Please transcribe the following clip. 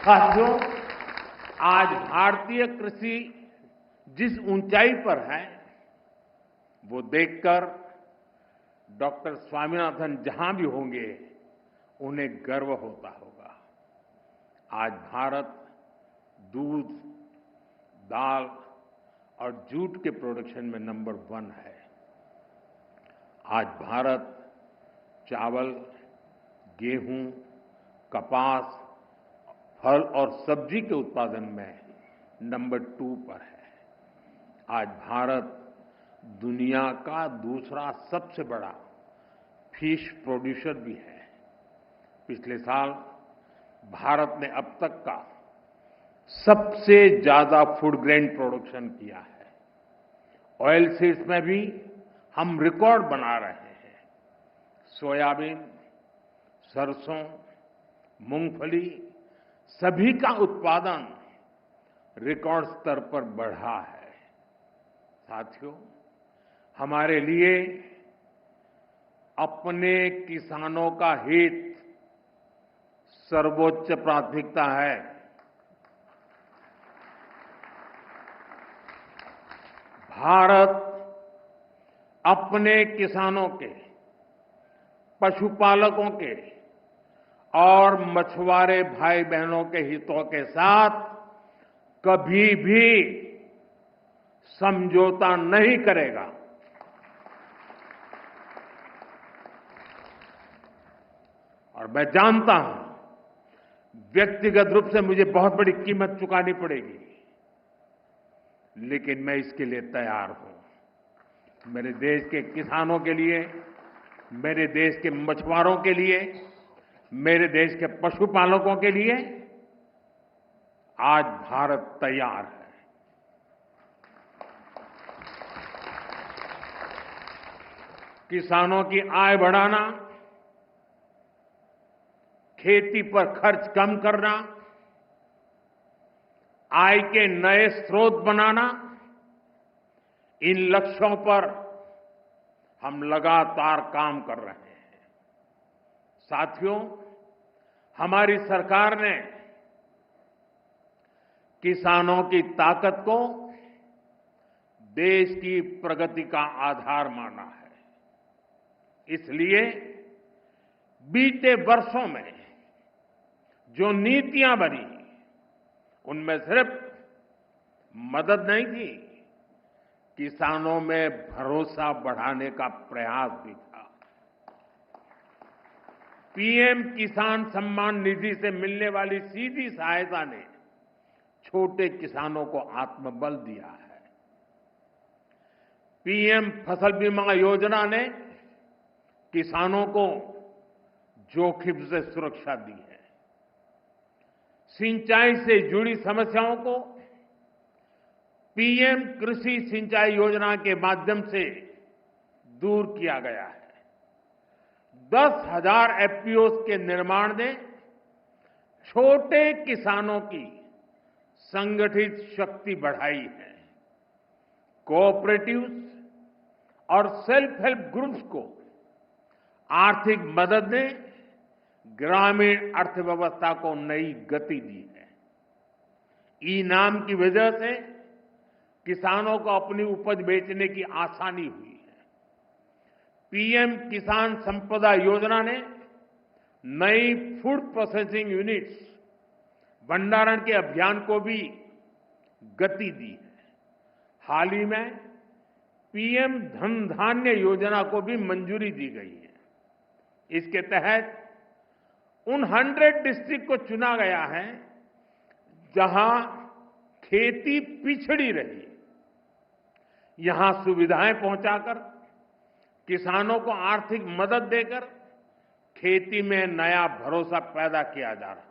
साथियों, आज भारतीय कृषि जिस ऊंचाई पर है, वो देखकर डॉक्टर स्वामीनाथन जहां भी होंगे, उन्हें गर्व होता होगा। आज भारत दूध, दाल और जूट के प्रोडक्शन में नंबर 1 है। आज भारत चावल, गेहूं, कपास, फल और सब्जी के उत्पादन में नंबर 2 पर है। आज भारत दुनिया का दूसरा सबसे बड़ा फिश प्रोड्यूसर भी है। पिछले साल भारत ने अब तक का सबसे ज्यादा फूड ग्रेन प्रोडक्शन किया है। ऑयल सीड्स में भी हम रिकॉर्ड बना रहे हैं। सोयाबीन, सरसों, मूंगफली सभी का उत्पादन रिकॉर्ड स्तर पर बढ़ा है। साथियों, हमारे लिए अपने किसानों का हित सर्वोच्च प्राथमिकता है। भारत अपने किसानों के, पशुपालकों के और मछुआरे भाई बहनों के हितों के साथ कभी भी समझौता नहीं करेगा। और मैं जानता हूं, व्यक्तिगत रूप से मुझे बहुत बड़ी कीमत चुकानी पड़ेगी, लेकिन मैं इसके लिए तैयार हूं। मेरे देश के किसानों के लिए, मेरे देश के मछुआरों के लिए, मेरे देश के पशुपालकों के लिए आज भारत तैयार है। किसानों की आय बढ़ाना, खेती पर खर्च कम करना, आय के नए स्रोत बनाना, इन लक्ष्यों पर हम लगातार काम कर रहे हैं। साथियों, हमारी सरकार ने किसानों की ताकत को देश की प्रगति का आधार माना है। इसलिए बीते वर्षों में जो नीतियां बनी, उनमें सिर्फ मदद नहीं थी, किसानों में भरोसा बढ़ाने का प्रयास भी था। पीएम किसान सम्मान निधि से मिलने वाली सीधी सहायता ने छोटे किसानों को आत्मबल दिया है। पीएम फसल बीमा योजना ने किसानों को जोखिम से सुरक्षा दी है। सिंचाई से जुड़ी समस्याओं को पीएम कृषि सिंचाई योजना के माध्यम से दूर किया गया है। 10,000 एफपीओस के निर्माण ने छोटे किसानों की संगठित शक्ति बढ़ाई है। कोऑपरेटिव्स और सेल्फ हेल्प ग्रुप्स को आर्थिक मदद ने ग्रामीण अर्थव्यवस्था को नई गति दी है। ई-नाम की वजह से किसानों को अपनी उपज बेचने की आसानी हुई है। पीएम किसान संपदा योजना ने नई फूड प्रोसेसिंग यूनिट्स, भंडारण के अभियान को भी गति दी है। हाल ही में पीएम धन धान्य योजना को भी मंजूरी दी गई है। इसके तहत उन 100 डिस्ट्रिक्ट को चुना गया है जहां खेती पिछड़ी रही। यहां सुविधाएं पहुंचाकर, किसानों को आर्थिक मदद देकर खेती में नया भरोसा पैदा किया जा रहा है।